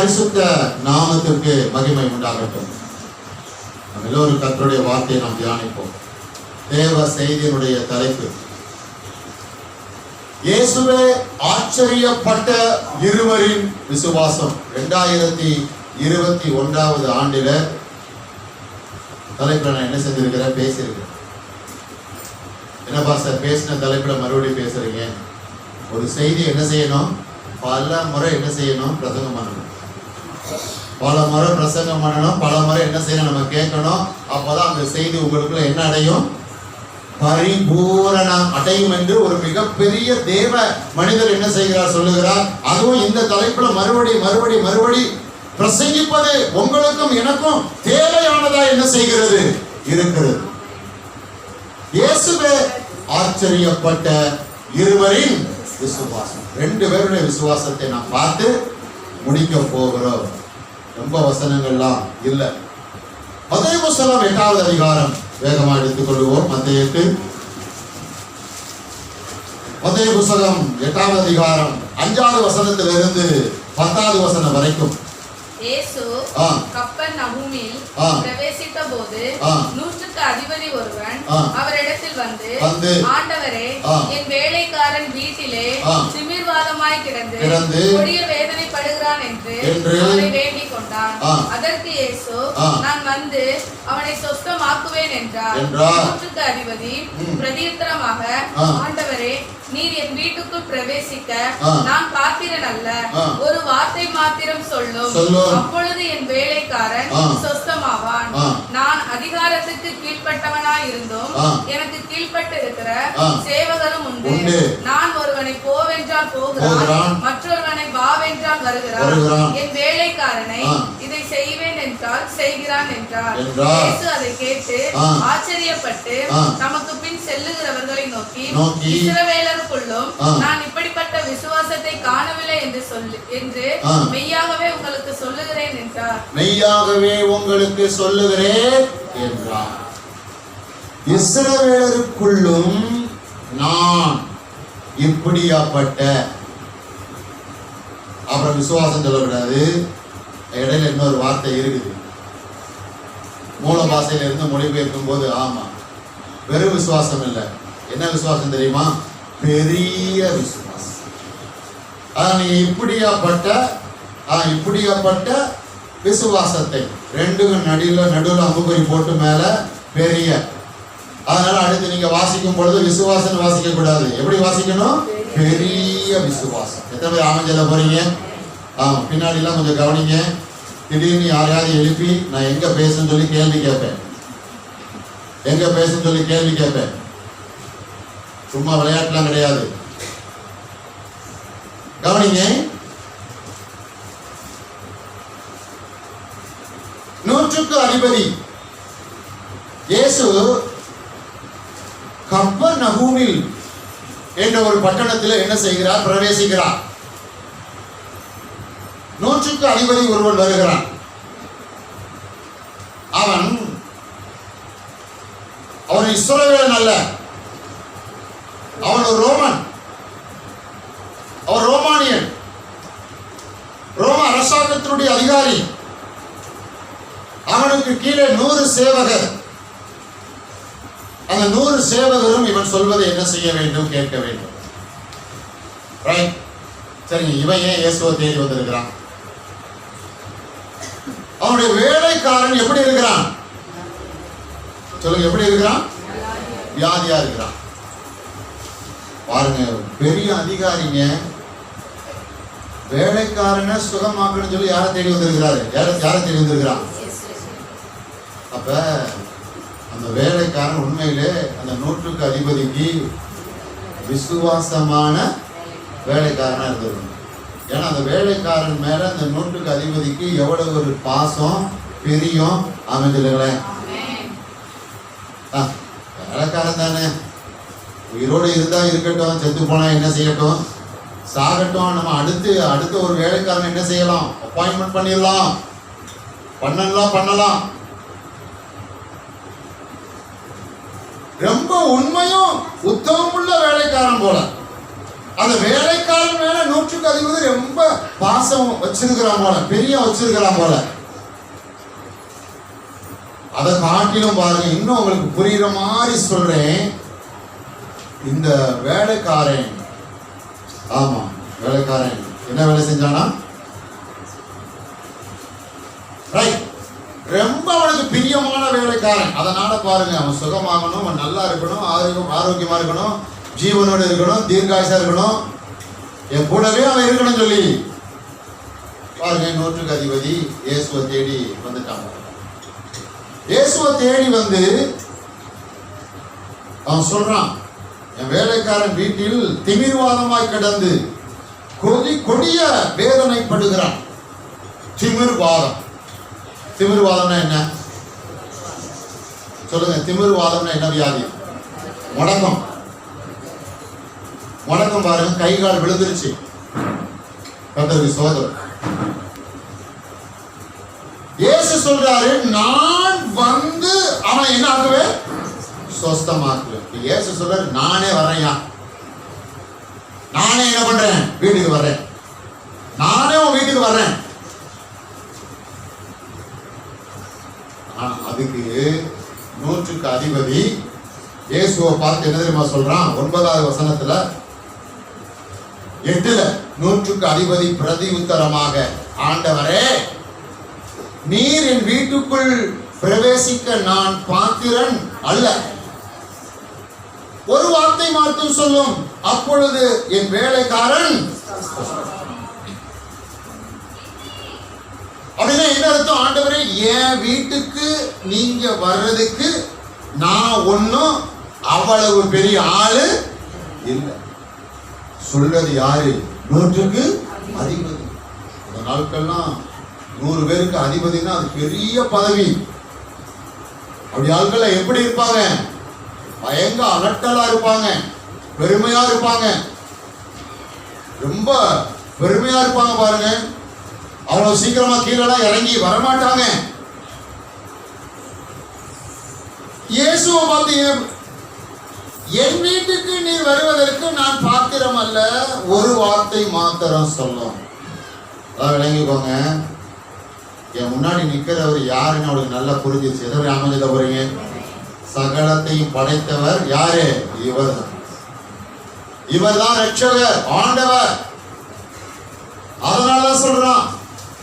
பரிசுத்த நாமத்திற்கு மகிமை உண்டாகட்டும். நம்ம எல்லோரும் கர்த்தருடைய வார்த்தையை நாம் தியானிப்போம். தேவ செய்தியினுடைய தலைப்பு இயேசுவே ஆச்சரியப்பட்ட இருவரின் விசுவாசம். 2021 ஆண்டில தலைப்புல நான் என்ன செஞ்சிருக்கிறேன், பேசியிருக்கேன். என்னப்பா சார் பேசின தலைப்புல மறுபடியும் பேசுறீங்க? ஒரு செய்தி என்ன செய்யணும், பல முறை என்ன செய்யணும், பிரசங்கம் பண்ணணும். பல முறை பிரசங்கம் பண்ணணும், பல முறை என்ன செய்யணும், நம்ம கேட்கணும். அப்போதான் அந்த செய்தி உங்களுக்குள்ள என்ன அடையும், பரிபூரணம் அடையும் என்று ஒரு மிகப்பெரிய தேவ மனிதர் என்ன செய்கிறார், சொல்லுகிறார். அதுவும் இந்த தலைப்புல மறுபடி பிரசங்கிப்பது உங்களுக்கும் எனக்கும் தேவையானதா என்ன செய்கிறது, இருக்கிறது. இயேசுவே ஆச்சரியப்பட்ட இருவரின் விசுவாசம். 2 பேருடைய விசுவாசத்தை நாம் பார்த்து முடிக்க போகிறோம். ரொம்ப வசனங்கள்லாம் இல்லை. மத்தேயு புத்தகம் 8வது அதிகாரம் வேகமாக எடுத்துக் கொள்வோம். மத்தேயு புத்தகம் 8வது அதிகாரம் 5வது வசனத்திலிருந்து 10வது வசனம் வரைக்கும். இயேசு கப்பர்நகூமில் பிரவேசித்த போது 100க்கு அதிபதி ஒருவன் அவரிடத்தில் வந்து, ஆண்டவரே, என் வேலைக்காரன் வீட்டிலே திமிர்வாதமாய் கிடந்து கொடிய வேதனைப்படுகிறான் என்று அவரை வேண்டிக் கொண்டான். அதற்கு இயேசு, நான் வந்து அவனை சொஸ்தமாக்குவேன் என்றார். 100க்கு அதிபதி பிரதியுத்தரமாக, ஆண்டவரே, நீர் என் வீட்டுக்குள் பிரவேசிக்க நான் பாத்திரன் அல்ல. ஒரு வார்த்தை மாத்திரம் சொல்லும், அப்பொழுது என் வேலைக்காரன் சொஸ்தமாவான். நான் அதிகாரத்துக்கு கீழ்பட்டவனாய் இருந்தும் எனக்கு கீழ்பட்டு இருக்கிற சேவகரும் உண்டு. நான் ஒருவனை போவென்றால் போகிறான், மற்றொருவனை வாவென்றால் வருகிறான். என் வேலைக்காரனை இதை செய்வேன் என்றால் செய்கிறான் என்றார். இயேசு அதை கேட்டு ஆச்சரியப்பட்டு தமக்கு பின் செல்லுகிறவர்களை நோக்கி, இஸ்ரவேலருக்குள்ளும் நான் இப்படிப்பட்ட விசுவாசத்தை காணவில்லை என்று மெய்யாகவே உங்களுக்கு சொல்லுகிறேன் என்றார். மெய்யாகவே உங்களுக்கு சொல்லுகிறேன் என்றார். இஸ்ரவேலருக்குள்ளும் நான் இப்படியாப்பட்ட, அப்புறம் விசுவாசம் சொல்லக்கூடாது. இடையில இன்னொரு வார்த்தை இருக்குது. மூல பாஷையில இருந்து மொழிபெயர்க்கும் போது ஆமா, வெறும் விசுவாசம் இல்லை. என்ன விசுவாசம் தெரியுமா? பெரிய விசுவாசம். நீ இப்படியாப்பட்ட விசுவாசத்தை, 2 நடுவில் அம்புக்குறி போட்டு மேல பெரிய. அதனால அடுத்து நீங்க வாசிக்கும் பொழுது விசுவாசம் வாசிக்க கூடாது. எப்படி வாசிக்கணும்? பெரிய விசுவாசம். எத்தனை பேர் ஆமஞ்சல போறீங்க? பின்னாடி எல்லாம் கொஞ்சம் கவனிங்க. திடீர்னு யாரையாவது எழுப்பி நான் எங்க பேசுன்னு சொல்லி கேள்வி கேட்பேன். சும்மா விளையாட்டுலாம் கிடையாது. கவனிங்க. 100க்கு அதிபதி இயேசு கப்பர்நகூமில் என்ற ஒரு பட்டணத்தில் என்ன செய்கிறார், பிரவேசிக்கிறார். 100க்கு அதிபதி ஒருவன் வருகிறான். அவன் இஸ்ரவேலன் அல்ல, அவன் ஒரு ரோமன். அவன் ரோமானியன், ரோம அரசாங்கத்தினுடைய அதிகாரி. அவனுக்கு கீழே 100 சேவகர். அந்த 100 சேவகரும் இவன் சொல்வதை என்ன செய்ய வேண்டும், கேட்க வேண்டும். சரி, இவன் ஏன் இயேசுவை தேடி வந்திருக்கிறான்? அவனுடைய வேலைக்காரன் எப்படி இருக்கிறான் சொல்லுங்க, எப்படி இருக்கிறான்? வியாதியா இருக்கிறான். பாருங்க, பெரிய அதிகாரிங்க வேலைக்காரனை சுகமாக்கணும்னு சொல்லி யாரை தேடி வந்திருக்கிறாரு? யாரை தேடி வந்திருக்கிறான்? அப்ப அந்த வேலைக்காரன் உண்மையிலே அந்த 100க்கு அதிபதிக்கு விசுவாசமான வேலைக்காரனா இருந்திருக்கணும். ஏன்னா அந்த வேலைக்காரன் மேல அந்த 100க்கு அதிபதிக்கு எவ்வளவு ஒரு பாசம் பிரியம் அமைஞ்சிருங்களேன். வேலைக்காரன் தானே, உயிரோடு இருந்தா இருக்கட்டும், செத்து போனா என்ன செய்யட்டும், சாகட்டும். நம்ம அடுத்த ஒரு வேலைக்காரன் என்ன செய்யலாம், அப்பாயின்மெண்ட் பண்ணலாம். ரொம்ப உண்மையும் உத்தமமுள்ள வேலைக்காரன் போல. அந்த வேலைக்காரன் மேல 100 ரொம்ப பாசம் வச்சிருக்கிறான் போல, பெரிய வச்சிருக்கிறான் போல. அதை காட்டிலும் பாருங்க, இன்னும் உங்களுக்கு புரியுற மாதிரி சொல்றேன். இந்த வேலைக்காரன், ஆமா வேலைக்காரன் என்ன வேலை செஞ்சானா? ரொம்ப அவனுக்கு பிரியமான வேலைக்காரன். அதனால பாருங்க, அவன் சுகமாகணும், அவன் நல்லா இருக்கணும், ஆரோக்கியமா இருக்கணும், ஜீவனோடு இருக்கணும், தீர்காயுசா இருக்கணும், என் கூடவே அவன் இருக்கணும் சொல்லி பாருங்க 100க்கு அதிபதி இயேசுவை தேடி வந்துட்டாங்க. இயேசுவை தேடி வந்து அவன் சொல்றான், என் வேலைக்காரன் வீட்டில் திமிர்வாதமாய் கிடந்து கொடிய வேதனைப்படுகிறான். திமிர்வாதம், திமிர்வாதம்னா என்ன சொல்லுங்க? திமிர்வாதம்னா என்ன வியாதி? முடக்கம். முடக்கம் பாருங்க, கை கால் விழுந்துருச்சு. கர்த்தருக்கு ஸ்தோத்திரம். இயேசு சொல்றாரு, நான் வந்து அவனை என்ன ஆக்குவேன்? சொஸ்தமாக்குவேன். இயேசு சொல்றாரு, நானே வர்றேன், நானே என்ன பண்றேன்? வீட்டுக்கு வர்றேன், நானே உன் வீட்டுக்கு வர்றேன். அதுக்கு 100க்கு அதிபதி இயேசுவை பார்த்து என்ன தெரியுமா சொல்றான்? 9வது வசனத்துல 8ல 100க்கு அதிபதி பிரதி உத்தரமாக, ஆண்டவரே, நீர் என் வீட்டுக்குள் பிரவேசிக்க நான் பாத்திரன் அல்ல. ஒரு வார்த்தை மட்டும் சொல்லும், அப்பொழுது என் வேலைக்காரன். அப்படின்னா என்ன அர்த்தம்? ஆண்டவரே, என் வீட்டுக்கு நீங்க வர்றதுக்கு நான் ஒன்னும் அவ்வளவு பெரிய ஆளு இல்லை. சொல்றது யாரு? 100க்கு அதிபதி. அந்த நாட்கள்லாம் 100 பேருக்கு அதிபதினா அது பெரிய பதவி. அப்படி ஆட்கள் எப்படி இருப்பாங்க? பயங்கர அலட்டலா இருப்பாங்க, பெருமையா இருப்பாங்க, ரொம்ப பெருமையா இருப்பாங்க. பாருங்க, அவ்வளவு சீக்கிரமா கீழே இறங்கி வரமாட்டாங்க. இயேசுவை பார்த்து, என் வீட்டுக்கு நீர் வருவதற்கு நான் பாத்திரம் அல்ல, ஒரு வார்த்தை மாத்திரம் சொல்லும். அதான் விளங்கிக்கோங்க. என் முன்னாடி நிக்கிறவர் யாருன்னு அவளுக்கு நல்லா புரிஞ்சிச்சு. எதை அமைஞ்சத போறீங்க? சகலத்தையும் படைத்தவர் யாரு? இவர் தான். இவர் தான் ரட்சகர், ஆண்டவர். அதனாலதான் சொல்றான்,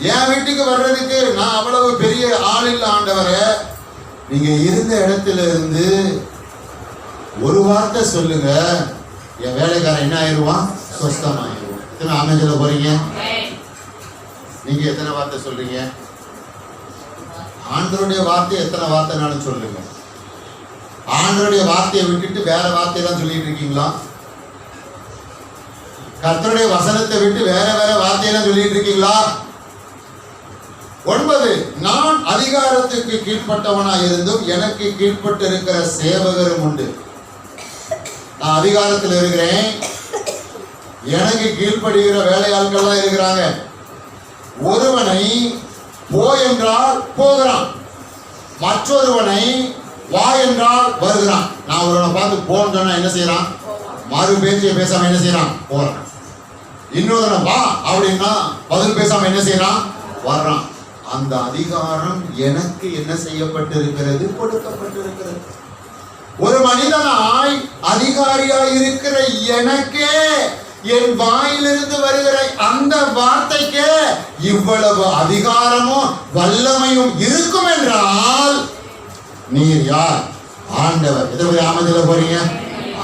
என் வீட்டுக்கு வர்றதுக்கு நான் அவ்வளவு பெரிய ஆள் இல்லை ஆண்டவரே. நீங்க இருந்த இடத்துல இருந்து ஒரு வார்த்தை சொல்லுங்க, என் வேலைக்காரன் என்ன ஆயிடுவான்? சொஸ்தமாயிடுவான். எத்தனை அமைஞ்சல போறீங்க? நீங்க எத்தனை வார்த்தை சொல்றீங்க? ஆண்டவருடைய வார்த்தை எத்தனை வார்த்தைனாலும் சொல்லுங்க. ஆண்டவருடைய வார்த்தையை விட்டுட்டு வேற வார்த்தையெல்லாம் சொல்லிட்டு இருக்கீங்களா? கர்த்தருடைய வசனத்தை விட்டு வேற வேற வார்த்தையெல்லாம் சொல்லிட்டு இருக்கீங்களா? 9, நான் அதிகாரத்துக்கு கீழ்பட்டவனாய் இருந்தும் எனக்கு கீழ்பட்டு இருக்கிற சேவகரும் உண்டு. நான் அதிகாரத்தில் இருக்கிறேன், எனக்கு கீழ்ப்படுகிற வேலையாட்கள்லாம் இருக்கிறாங்க. ஒருவனை போ என்றால் போகிறான், மற்றொருவனை வா என்றால் வருகிறான். நான் ஒருவனை பார்த்து போன்னு சொன்னா என்ன செய்யறான்? மறு பேச்சை பேசாம என்ன செய்யறான்? போறான். இன்னொருவனை வா அப்படின்னா பதில் பேசாம என்ன செய்யறான்? வர்றான். அந்த அதிகாரம் எனக்கு என்ன செய்யப்பட்டிருக்கிறது? கொடுக்கப்பட்டிருக்கிறது. ஒரு மனிதனாய் அதிகாரியாய் இருக்கிற எனக்கே, என் வாயிலிருந்து வருகிற அந்த வார்த்தைக்கு இவ்வளவு அதிகாரமும் வல்லமையும் இருக்கும் என்றால் நீர் யார்? ஆண்டவர். எதை ஆமதில போறீங்க?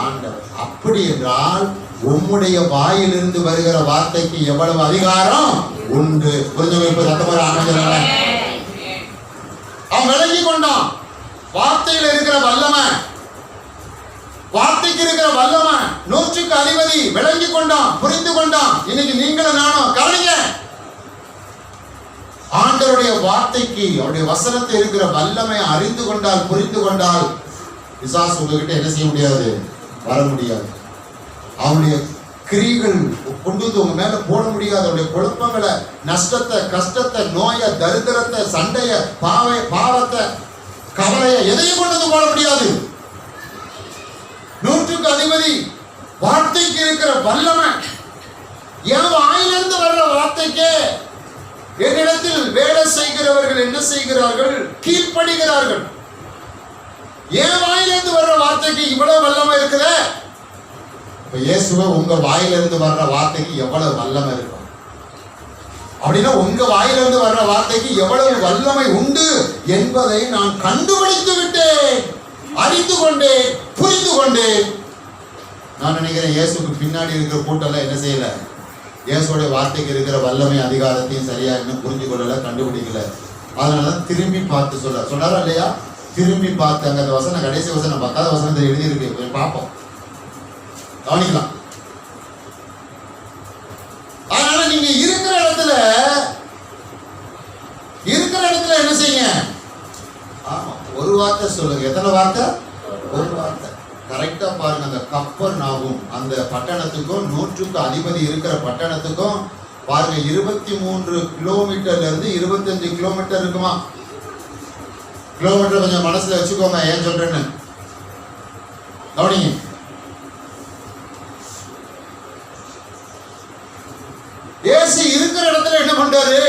ஆண்டவர். அப்படி என்றால் உம்முடைய வாயிலிருந்து வருகிற வார்த்தைக்கு எவ்வளவு அதிகாரம் உண்டு? புரிஞ்சு அமைச்சராக அவன் விளங்கி கொண்டான். வார்த்தையில் இருக்கிற வல்லமை, வார்த்தைக்கு இருக்கிற வல்லமை 100க்கு அதிபதி விளங்கி கொண்டான், புரிந்து கொண்டான். இன்னைக்கு நீங்களும் நானும் கவனிங்க. ஆண்டவருடைய வார்த்தைக்கு, அவருடைய வசனத்தை இருக்கிற வல்லமை அறிந்து கொண்டால், புரிந்து கொண்டால், பிசாசு உங்ககிட்ட என்ன செய்ய முடியாது? வர முடியாது. அவனுடைய கிரிகள் கொண்டு வந்து உங்க மேல போட முடியாது. அவருடைய குழப்பங்களை, நஷ்டத்தை, கஷ்டத்தை, நோயை, தரித்திரத்தை, சண்டைய, பாவத்தை, கவலையை எதையும் கொண்டு வந்து போட முடியாது. 100க்கு அதிபதி வார்த்தைக்கு இருக்கிற வல்லமை. என் வாயிலிருந்து வர்ற வார்த்தைக்கு என்னிடத்தில் வேலை செய்கிறவர்கள் என்ன செய்கிறார்கள்? கீழ்ப்படுகிறார்கள். என் வாயிலிருந்து வர்ற வார்த்தைக்கு இவ்வளவு வல்லமை இருக்குத. இப்ப இயேசுவை உங்க வாயிலிருந்து வர்ற வார்த்தைக்கு எவ்வளவு வல்லமை இருக்கும் அப்படின்னா, உங்க வாயிலிருந்து வர்ற வார்த்தைக்கு எவ்வளவு வல்லமை உண்டு என்பதை நான் கண்டுபிடித்து விட்டேன், அறிந்து கொண்டேன், புரிந்து கொண்டேன். நான் நினைக்கிறேன் இயேசுக்கு பின்னாடி இருக்கிற கூட்டம் என்ன செய்யல, இயேசுடைய வார்த்தைக்கு இருக்கிற வல்லமை அதிகாரத்தையும் சரியா இன்னும் புரிஞ்சு கொள்ளல, கண்டுபிடிக்கல. அதனாலதான் திரும்பி பார்த்து சொன்னாரா இல்லையா? திரும்பி பார்த்து அங்க அந்த வசனம், கடைசி வசனம் 10வது வசனத்தில் எழுதியிருக்கு, பார்ப்போம், கவனிக்கலாம். அதனால நீங்க இருக்கிற இடத்துல என்ன செய்யுங்க? ஆமா, ஒரு வார்த்தை சொல்லுங்க. எத்தனை வார்த்தை? ஒரு வார்த்தை. கரெக்டா பாருங்க. அந்த கப்பர்நாகும் அந்த பட்டணத்துக்கும் 100க்கு அதிபதி இருக்கிற பட்டணத்துக்கும் பாருங்க 23 கிலோமீட்டர்ல இருந்து 25 கிலோமீட்டர் இருக்குமா. கிலோமீட்டர் கொஞ்சம் மனசுல வச்சுக்கோங்க, ஏன் சொல்றேன்னு கவனிங்க. இயேசு இருக்கிற இடத்துல என்ன பண்றாரு?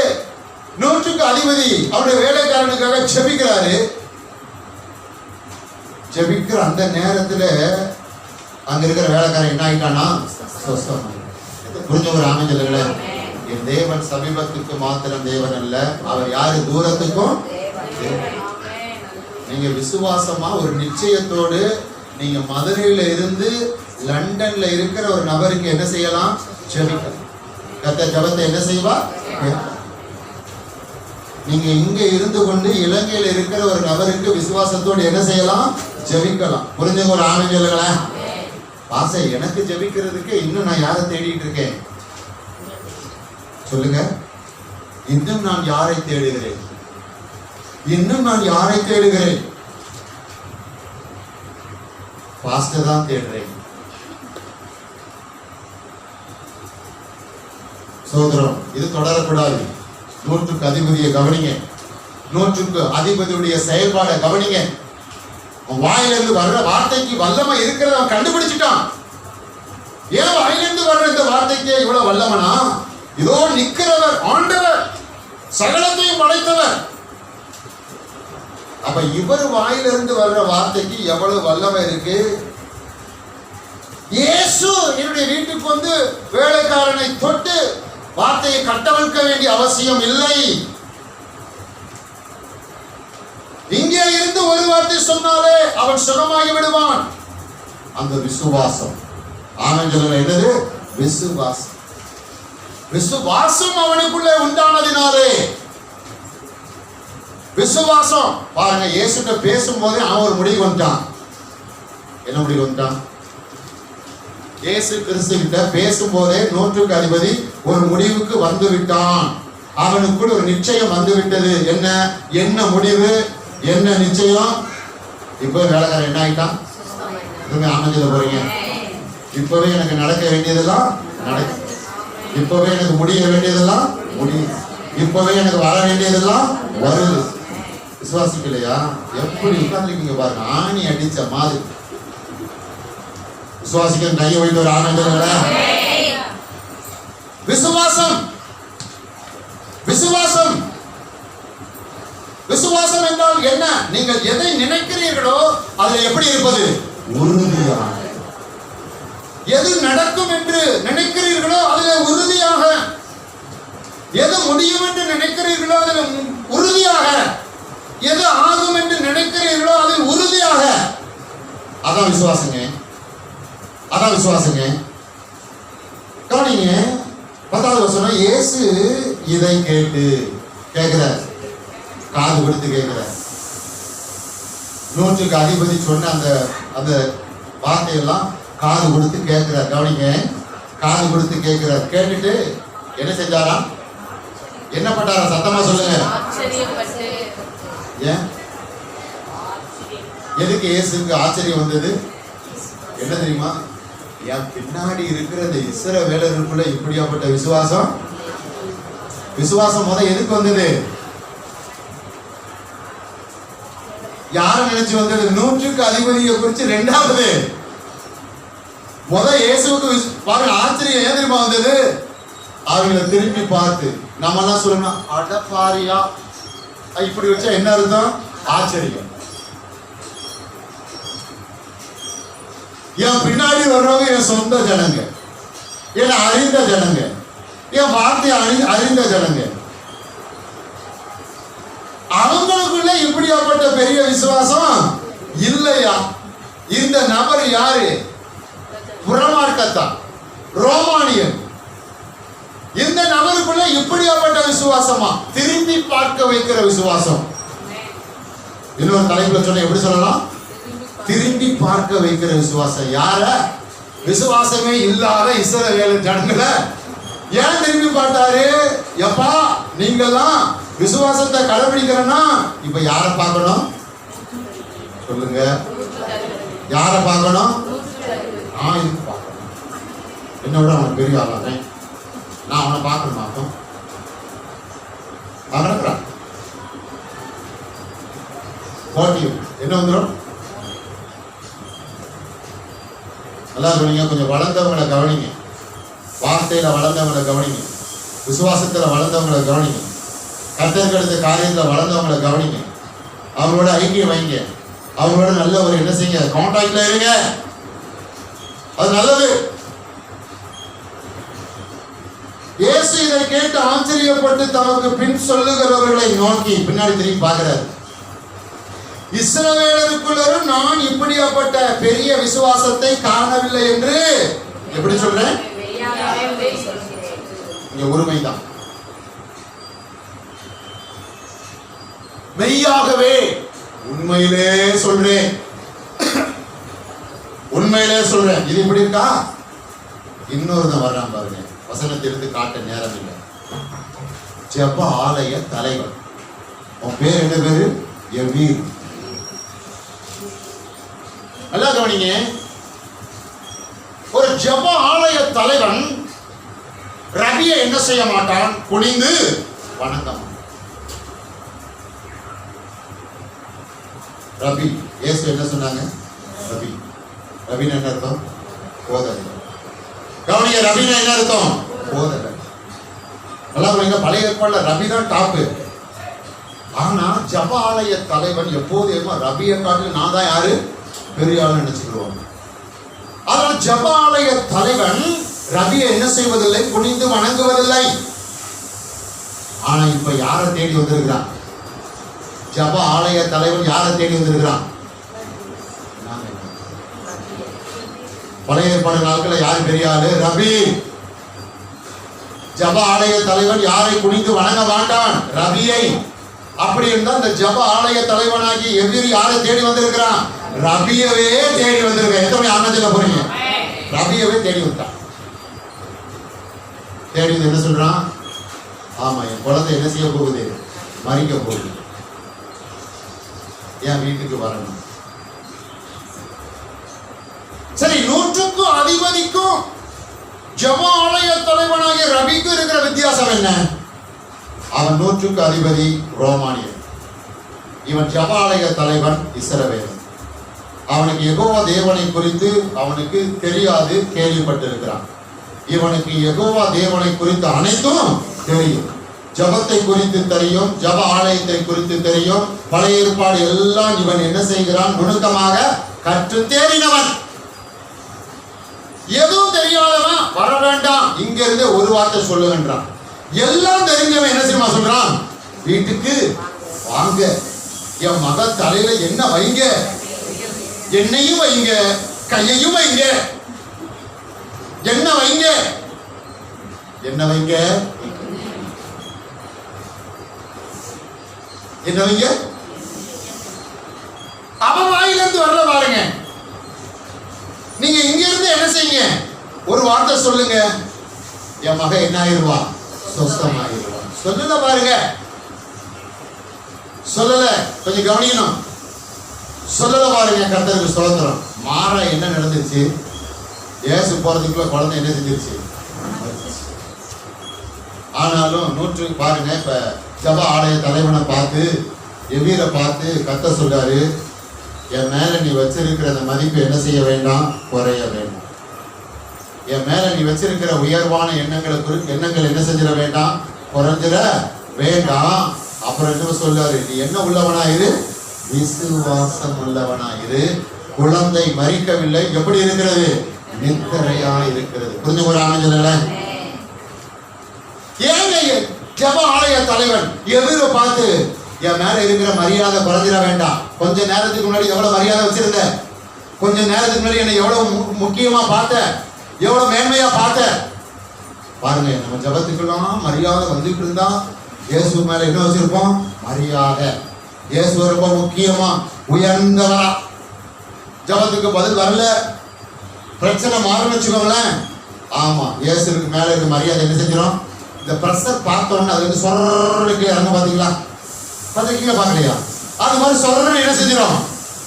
100க்கு அதிபதி அவருடைய வேலைக்காரனுக்காக ஜெபிக்கிறாரு. ஜெபிக்கிற அந்த நேரத்துல அங்க இருக்கிற வேலைக்காரன் என்ன ஆயிட்டானா? புரிஞ்ச ஒரு ஆமென். என் தேவன் சமீபத்துக்கு மாத்திரம் தேவன் அல்ல, அவர் யாரு? தூரத்துக்கும். நீங்க விசுவாசமா ஒரு நிச்சயத்தோடு நீங்க மதுரையில இருந்து லண்டன்ல இருக்கிற ஒரு நபருக்கு என்ன செய்யலாம்? ஜெபிக்கலாம். கர்த்தர் ஜெபத்தை என்ன செய்வா? நீங்க இங்க இருந்து கொண்டு இலங்கையில இருக்கிற ஒரு நபருக்கு விசுவாசத்தோடு என்ன செய்யலாம்? ஜெபிக்கலாம். புரிஞ்சவங்க ஒரு ஆமென் சொல்லுங்களேன். ஆசை எனக்கு ஜெபிக்கிறதுக்கு இன்னும் நான் யாரை தேடிட்டு இருக்கேன்? சொல்லுங்க. இன்னும் நான் யாரை தேடுகிறேன்? இன்னும் நான் யாரை தேடுகிறேன்? பாஸ்டர் தான் தேடுறேன். சோதரம் இது தொடரக்கூடாது. 100க்கு அதிபதியை கவனிங்க. 100க்கு அதிபதியுடைய செயல்பாடை கவனிங்க. வாயிலிருந்து வர்ற வார்த்தைக்கு வல்லமை இருக்கிறத அவன் கண்டுபிடிச்சிட்டான். ஏன் வாயிலிருந்து வர்ற இந்த வார்த்தைக்கு இவ்வளவு வல்லமனா? இதோ நிக்கிறவர் ஆண்டவர், சகலத்தையும் படைத்தவர். அப்ப இவர் வாயிலிருந்து வர்ற வார்த்தைக்கு எவ்வளவு வல்லமை இருக்கு. இயேசு என்னுடைய வீட்டுக்கு வந்து வேலைக்காரனை தொட்டு வார்த்தையை கட்டவிழ்க்க வேண்டிய அவசியம் இல்லை. இங்கே இருந்து ஒரு வார்த்தை சொன்னாலே அவன் சுகமாகி விடுவான். அந்த விசுவாசம். ஆமென் சொல்லுங்க. என்னது? விசுவாசம். விசுவாசம் அவனுக்குள்ளே உண்டானதினாலே. விசுவாசம் பாருங்க. இயேசுட்ட பேசும்போதே அவன் ஒரு முடிவு வந்துட்டான். என்ன முடிவு வந்துட்டான்? இயேசு கிறிஸ்து கிட்ட பேசும்போதே 100க்கு அதிபதி ஒரு முடிவுக்கு வந்து விட்டான். அவனுக்குள் ஒரு நிச்சயம் வந்து விட்டது. என்ன என்ன முடிவு, என்ன நிச்சயம்? இப்போ வேலைக்காரன் என்ன ஆயிட்டான்? ஆமென் போறீங்க. இப்பவே எனக்கு நடக்க வேண்டியதெல்லாம் நடக்கும். இப்பவே எனக்கு முடிய வேண்டியதெல்லாம் முடியும். இப்பவே எனக்கு வர வேண்டியதெல்லாம் வருது. விசுவாசிக்கலையா? எப்படி உட்கார்ந்துருக்கீங்க பாருங்க, ஆணி அடிச்ச மாதிரி. விசுவாசிக்க கையை வைத்து ஒரு ஆனந்தம். விசுவாசம். விசுவாசம். விசுவாசம் என்றால் என்ன? நீங்கள் எதை நினைக்கிறீர்களோ அதில் எப்படி இருப்பது? உறுதியாக. எது நடக்கும் என்று நினைக்கிறீர்களோ அதில் உறுதியாக. எது முடியும் என்று நினைக்கிறீர்களோ அதில் உறுதியாக. எது ஆகும் என்று நினைக்கிறீர்களோ அதில் உறுதியாக. அதான் விசுவாசங்க. அதான் விசுவாசங்க. கவனிங்க. 10வது வசனம். இயேசு இதை கேட்கிறார். காது கொடுத்து கேட்கிறார். 100க்கு அதிபதி சொன்ன அந்த வார்த்தையெல்லாம் காது கொடுத்து கேட்கிறார். கவனிங்க. காது கொடுத்து கேட்கிறார். கேட்டுட்டு என்ன செஞ்சாரா? என்ன பண்ணாரா? சத்தமா சொல்லுங்க. ஏன்? எதுக்கு இயேசுக்கு ஆச்சரியம் வந்தது? என்ன தெரியுமா? என் பின்னாடி இருக்கிற இந்த இஸ்ரவேலருக்குள்ள இப்படியாப்பட்ட விசுவாசம். விசுவாசம் எதுக்கு வந்தது? யார நினைச்சு வந்தது? 100க்கு அதிபதியை குறிச்சு. 2வது இயேசுவுக்கு பாருங்க ஆச்சரியம் ஏன் தெரியுமா வந்தது? அவங்களை திரும்பி பார்த்து நம்ம எல்லாம் சொல்லணும், அட பாரியா, இப்படி வச்சா என்ன அர்த்தம்? ஆச்சரியம். என் பின்னாடி வர்றவங்க என் சொந்த ஜனங்க, என் அறிந்த ஜனங்க, என் வார்த்தையை அறிந்த ஜனங்க. அவங்களுக்குள்ள இப்படியாப்பட்ட பெரிய விசுவாசம் இல்லையா? இந்த நபர் யாரு? புறமார்க்கத்தான், ரோமானியன். இந்த நபருக்குள்ள இப்படியாப்பட்ட விசுவாசமா? திரும்பி பார்க்க வைக்கிற விசுவாசம். இன்னொரு தலைப்புல சொன்ன எப்படி சொல்லலாம்? திரும்பி பார்க்க வைக்கிற விசுவாசம். யார? விசுவாசமே இல்லாத இஸ்ரவேல் ஜனங்களை ஏன் திரும்பி பார்த்தாரு? எப்பா நீங்கெல்லாம் விசுவாசத்தை கடைபிடிக்கிறேன்னா இப்ப யார பார்க்கணும் சொல்லுங்க? யார பார்க்கணும்? என்னோட அவன் பெரிய ஆளானே, நான் அவனை பார்க்கணுமா? அப்போ அவன் போட்டியும் என்ன வந்துடும்? நல்லா கவனிங்க, கொஞ்சம் வளர்ந்தவங்களை கவனிங்க, வார்த்தையில வளர்ந்தவங்களை கவனிங்க, விசுவாசத்துல வளர்ந்தவங்களை கவனிங்க, கர்த்தருக்கு அடுத்த காரியத்துல வளர்ந்தவங்களை கவனிங்க, அவங்களோட ஐக்கியம் வைங்க, அவங்களோட நல்ல ஒரு என்ன செய்யுங்க, கான்டாக்ட்ல இருங்க. அது நல்லது. இயேசு இதை கேட்டு ஆச்சரியப்பட்டு தமக்கு பின் சொல்லுகிறவர்களை நோக்கி பின்னாடி திரும்பி பார்க்கிறார். இஸ்ரவேலருக்குள்ளரும் நான் இப்படியாப்பட்ட பெரிய விசுவாசத்தை காணவில்லை என்று எப்படி சொல்றேன்? இங்க உரிமைதான். மெய்யாகவே உண்மையிலே சொல்றேன், உண்மையிலே சொல்றேன். இது இப்படி இருக்கா? இன்னொருதான் வர்றான் பாருங்க, வசனத்தை எடுத்து காட்ட நேரம் இல்லை. ஜெப ஆலய தலைவர், உன் பேர் என்ன பேரு? எவீர். நல்லா கவனிங்க, ஒரு ஜெப ஆலய தலைவன் ரபியை என்ன செய்ய மாட்டான்? குனிந்து வணக்கம். ரபி, இயேசு என்ன சொன்னாங்க? ரபி. ரபின்னு என்ன அர்த்தம்? போதகர். கவனிங்க, ரபின்னா என்ன அர்த்தம்? போதகர். எல்லாம் பழைய ஏற்பாடுல ரபி தான் டாப்பு. ஆனா ஜப ஆலய தலைவன் எப்போதுமா ரபியை காட்டிலும் நான் தான் யாரு பெரிய ஆள் நினைச்சுக்கிடுவாங்க. அதனால ஜப ஆலய தலைவன் ரபியை என்ன செய்வதில்லை? குனிந்து வணங்குவதில்லை. ஆனா இப்ப யாரை தேடி வந்திருக்கிறான்? ஜப ஆலய தலைவன் யாரை தேடி வந்திருக்கிறான்? பழைய ஏற்பாடு நாட்கள் யாரு பெரிய ஆளு? ரபி. ஜப ஆலய தலைவன் யாரை குனிந்து வணங்க மாட்டான்? ரபியை. அப்படி இருந்தா இந்த ஜப ஆலய தலைவனாகி எவ்விரு யாரை தேடி வந்திருக்கிறான்? ரபியவே தேடி வந்திருக்க. எத்தனை ஆனந்தில போறீங்க? ரபியவே தேடி வந்தான். தேடி வந்து என்ன சொல்றான்? ஆமா, என் குழந்தை என்ன செய்ய போகுது? மறிக்க போகுது, என் வீட்டுக்கு வரணும். சரி, 100க்கு அதிபதிக்கும் ஜப ஆலய தலைவனாகிய ரபிக்கும் இருக்கிற வித்தியாசம் என்ன? அவன் 100க்கு அதிபதி ரோமானியன், இவன் ஜப ஆலய தலைவன் இஸ்ரவேலன். அவனுக்கு யெகோவா தேவனை குறித்து அவனுக்கு தெரியாது, கேள்விப்பட்டிருக்கிறான். இவனுக்கு யெகோவா தேவனை குறித்து அனைத்தும் தெரியும். ஜபத்தை குறித்து தெரியும், ஜப ஆலயத்தை குறித்து தெரியும், பழைய ஏற்பாடு எல்லாம் இவன் என்ன செய்கிறான்? நுணுக்கமாக கற்று தேறினவன். எதுவும் தெரியாதவன் வர வேண்டாம், இங்க இருந்து ஒரு வார்த்தை சொல்லுகின்றான். எல்லாம் தெரிஞ்சவன் என்ன செய்யுமா சொல்றான்? வீட்டுக்கு வாங்க, என் மக தலையில என்ன வைங்க, எண்ணெயும் வைங்க, கையையும் வைங்க. என்ன வைங்க? என்ன வைங்க? என்ன வைங்க? அவன் வாயிலிருந்து வரல பாருங்க. நீங்க இங்க இருந்து என்ன செய்யுங்க? ஒரு வார்த்தை சொல்லுங்க, என் மக என்ன ஆயிருவா? சொஸ்தமாயிருவா. சொல்லல பாருங்க, சொல்லல. கொஞ்சம் கவனிக்கணும். சொல்லல பாருங்க. கர்த்தருக்கு ஸ்தோத்திரம். மாறா என்ன நடந்துச்சு? இயேசு போறதுக்குள்ள குழந்தை என்ன செஞ்சிருச்சு? ஆனாலும் 100 பாருங்க. இப்ப ஜப ஆலய தலைவனை பார்த்து எவீரை பார்த்து கர்த்தர் சொல்றாரு, என் மேல நீ வச்சிருக்கிற அந்த மதிப்பு என்ன செய்ய வேண்டாம்? குறைய வேண்டாம். என் மேல நீ வச்சிருக்கிற உயர்வான எண்ணங்கள் என்ன செஞ்சிட வேண்டாம், குறைஞ்சிட வேண்டாம். அப்புறம் என்ன சொல்றாரு, நீ என்ன உள்ளவனாயிரு, விசுவாசம் உள்ளவனாயிரு. குழந்தை மரிக்கவில்லை, எப்படி இருக்கிறது, நித்திரையா இருக்கிறது. புரிஞ்சு ஒரு ஆனந்தல ஏங்க ஜெப ஆலய தலைவன் எதிர பார்த்து என் மேல இருக்கிற மரியாதை குறைஞ்சிட வேண்டாம். கொஞ்ச நேரத்துக்கு முன்னாடி எவ்வளவு மரியாதை வச்சிருந்த, கொஞ்ச நேரத்துக்கு முன்னாடி என்ன எவ்வளவு முக்கியமா பார்த்த, எவ்வளவு மேன்மையா பார்த்த. பாருங்க, நம்ம ஜபத்துக்கெல்லாம் மரியாதை வந்துட்டு இருந்தா இயேசு மேல என்ன வச்சிருப்போம், மரியாதை. இயேசு ரொம்ப முக்கியமா உயர்ந்தவரா. ஜபத்துக்கு பதில் வரல, பிரச்சனை மாறும்னு வச்சுக்கோங்களேன். ஆமா, இயேசுக்கு மேல இருக்க மரியாதை என்ன செஞ்சிடும், இந்த பிரஷர் பார்த்தோன்னு அது வந்து சொல்றதுக்கு இறங்க பாத்தீங்களா, கீழே பார்க்கலையா, அது மாதிரி சொல்றேன்னு என்ன செஞ்சிடும்,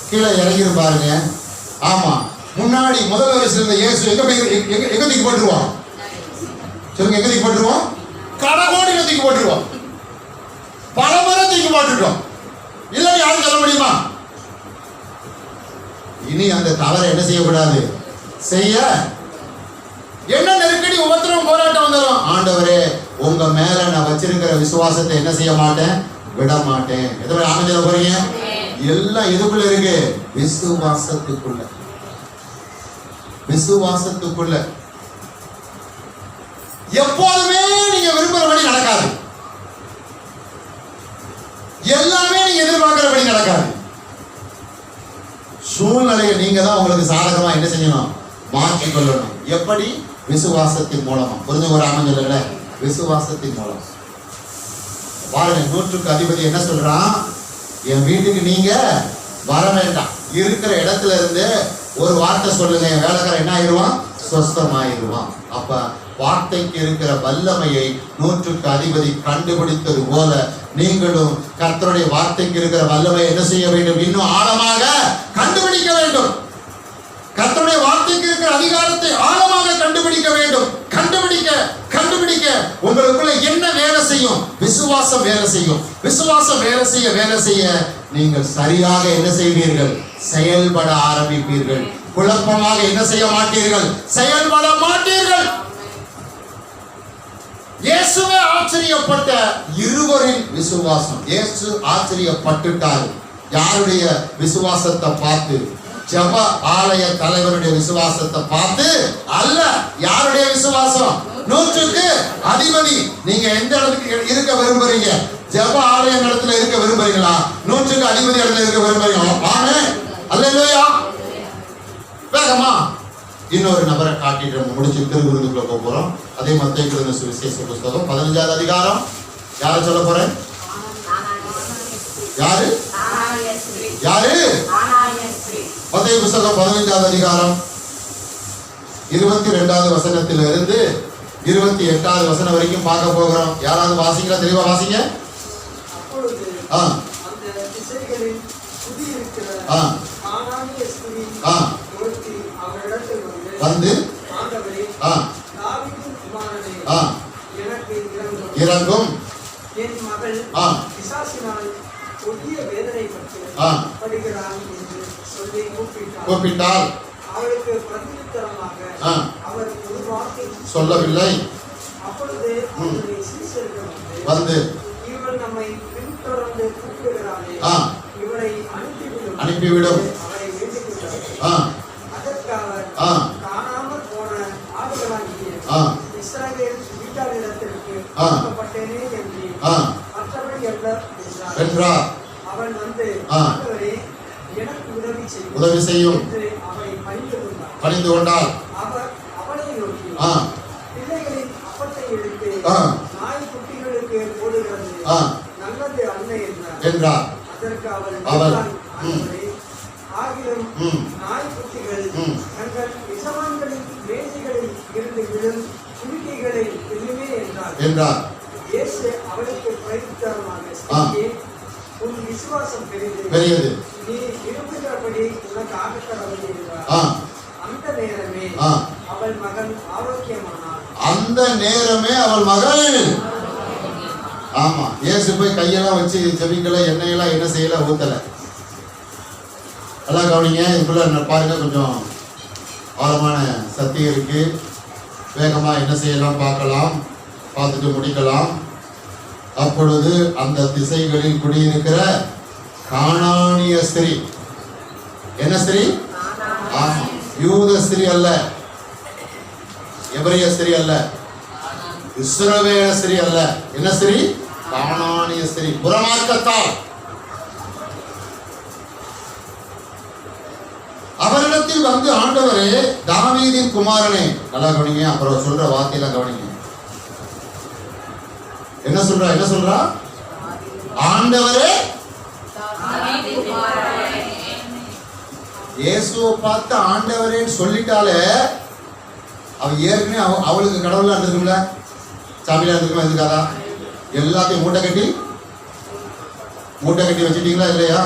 கீழே இறங்கிரு பாருங்க. ஆமா, முன்னாடி முதல் வரிசையில் இருந்த இயேசு எங்க தூக்கி போட்டுருவோம் சொல்லுங்க, எங்க தூக்கி போட்டுருவோம், கடகோடியில தூக்கி போட்டுருவோம், பல முறை தூக்கி போட்டுட்டோம். இல்லை யாரும் சொல்ல முடியுமா? இனி அந்த தவறை என்ன செய்யக்கூடாது, செய்ய என்ன நெருக்கடி உபத்திரம் போராட்டம் வந்தாலும் ஆண்டவரே உங்க மேல நான் வச்சிருக்கிற விசுவாசத்தை என்ன செய்ய மாட்டேன், விட மாட்டேன். எதுவும் ஆனந்தம் போறீங்க, எல்லாம் எதுக்குள்ள இருக்கு, விசுவாசத்துக்குள்ள. விசுவாசத்துக்குள்ள எப்போதுமே நீங்க விரும்புறபடி நடக்காது, எல்லாமே நீங்க எதிர்பார்க்கிறபடி நடக்காது. சூழ்நிலையை நீங்க தான் உங்களுக்கு சாதகமா என்ன செய்யணும், மாற்றிக் கொள்ளணும். எப்படி, விசுவாசத்தின் மூலமா. புரிஞ்சு ஒரு ஆனந்தம், விசுவாசத்தின் மூலம். பாருங்க, 100க்கு அதிபதி என்ன சொல்றான், என் வீட்டுக்கு நீங்க வர வேண்டாம், இருக்கிற இடத்துல இருந்து ஒரு வார்த்தை சொல்லுங்க, என் வேலைக்காரன் என்ன ஆயிடுவான், சொஸ்தமாயிருவான். அப்ப வார்த்தைக்கு இருக்கிற வல்லமையை 100க்கு அதிபதி கண்டுபிடித்தது போல நீங்களும் கர்த்தருடைய வார்த்தைக்கு இருக்கிற வல்லமையை என்ன செய்ய வேண்டும், இன்னும் ஆழமாக கண்டுபிடிக்க வேண்டும். கர்த்தருடைய வார்த்தைக்கு இருக்கிற அதிகாரத்தை ஆழமாக கண்டுபிடிக்க வேண்டும். கண்டுபிடிக்க கண்டுபிடிக்க உங்களுக்குள்ள என்ன வேலை செய்யும், விசுவாசம் வேலை செய்யும். விசுவாசம் வேலை செய்ய நீங்கள் சரியாக என்ன செய்வீர்கள், செயல்பட ஆரம்பிப்பீர்கள். குழப்பமாக என்ன செய்ய மாட்டீர்கள், செயல்பட மாட்டீர்கள். இயேசுவே ஆச்சரியப்பட்ட இருவரின் விசுவாசம். இயேசு ஆச்சரியப்பட்டுட்டார். யாருடைய விசுவாசத்தை பார்த்து, ஜெப ஆலய தலைவருடைய விசுவாசத்தை பார்த்து அல்ல. யாருடைய விசுவாசம், 100க்கு அதிபதி. நீங்க எந்த இடத்துக்கு இருக்க விரும்புறீங்க, ஜெப ஆலய இடத்துல இருக்க விரும்புறீங்களா, 100க்கு அதிபதி இடத்துல இருக்க விரும்புறீங்களா? ஆமென், அல்லேலூயா. வேகமா இன்னொரு நபரை காட்டிட்டு நம்ம முடிச்சு திருவிருந்துக்குள்ள போக போறோம். அதே மத்தேயு எழுதின சுவிசேஷ புத்தகம் 15வது அதிகாரம். யாரை சொல்ல போறேன், யாரு யாரு மத்தேயு புத்தகம் 15வது அதிகாரம் 22வது வசனத்திலிருந்து 28வது வசனம் வரைக்கும் பார்க்க போகிறோம். யாராவது வாசிங்களா, தெளிவா வாசிங்க. வந்து இறங்கும் என் மகள் பிசாசினால் கொடிய வேதனைப்பட்டு படுகிறாள் என்று சொல்லி கூப்பிட்டாள். அவளுக்கு பிரதியுத்தரமாக அவர் ஒரு வார்த்தை சொல்லவில்லை. அப்பொழுது அவருடைய சீஷர்கள் வந்து இவள் நம்மை பின்தொடர்ந்து கூப்பிடுகிறாளே, இவளை அனுப்பிவிடும் அவரை வேண்டிக் கொண்டார். அதற்கு அவர் காணாமல் போன ஆடுகளாகிய இஸ்ரவேல் வீட்டாரிடத்திற்கு அனுப்பப்பட்டேனே என்று மற்றபடி அல்ல என்றார். அவள் வந்து ஆண்டவரே எனக்கு உதவி செய்யும் என்று அவரை பணிந்து கொண்டாள். அவர் அவளை நோக்கி பிள்ளைகளின் அப்பத்தை எடுத்து நாய் குட்டிகளுக்கு போடுகிறது நல்லது அல்ல என்றார். அதற்கு அவர் ஆகிலும் நாய்க்குட்டிகள் தங்கள் எஜமான்களின் மேஜைகளில் இருந்து விழும் குடிக்கைகளை தின்னுமே என்றார். இயேசு அவளுக்கு பிரதியுத்தரமாக, உன் விசுவாசம் பெரியது, நீ விரும்புகிறபடி உனக்கு ஆகக்கடவுள் என்றார். அந்த நேரமே அவள் மகன் ஆரோக்கியமானார். அந்த நேரமே அவள் மகள். ஆமா, இயேசு போய் கையெல்லாம் வச்சு ஜெபிக்கல, எண்ணெயெல்லாம் என்ன செய்யல, ஊத்தல. எல்லாம் கவனிங்க, இதுக்குள்ள பாருங்க, கொஞ்சம் ஆழமான சத்தியம் இருக்கு. வேகமா என்ன செய்யலாம் பார்க்கலாம், பார்த்துட்டு முடிக்கலாம். அப்பொழுது அந்த திசைகளில் குடியிருக்கிற கானானிய ஸ்திரீ, என்ன ஸ்திரீ? ஆமா, யூத ஸ்திரீ அல்ல, எபிரேய ஸ்திரீ அல்ல, இஸ்ரவேல ஸ்திரீ அல்ல. என்ன ஸ்திரீ? கானானிய ஸ்திரீ. புறமார்க்கத்தால் அவரிடத்தில் வந்து, ஆண்டவரே, தாவீதின் குமாரனே. நல்லா கவனிங்க, அப்புறம் சொல்ற வார்த்தையெல்லாம் கவனிங்க. என்ன சொல்றா? என்ன சொல்றா? ஆண்டவரே. இயேசுவை பார்த்து ஆண்டவரேன்னு சொல்லிட்டாலே அவ ஏற்கனவே அவளுக்கு கடவுளா இருந்திருக்கும்ல, சாமியா இருந்திருக்குமா? இருக்காதா? எல்லாத்தையும் மூட்டை கட்டி வச்சுட்டீங்களா இல்லையா?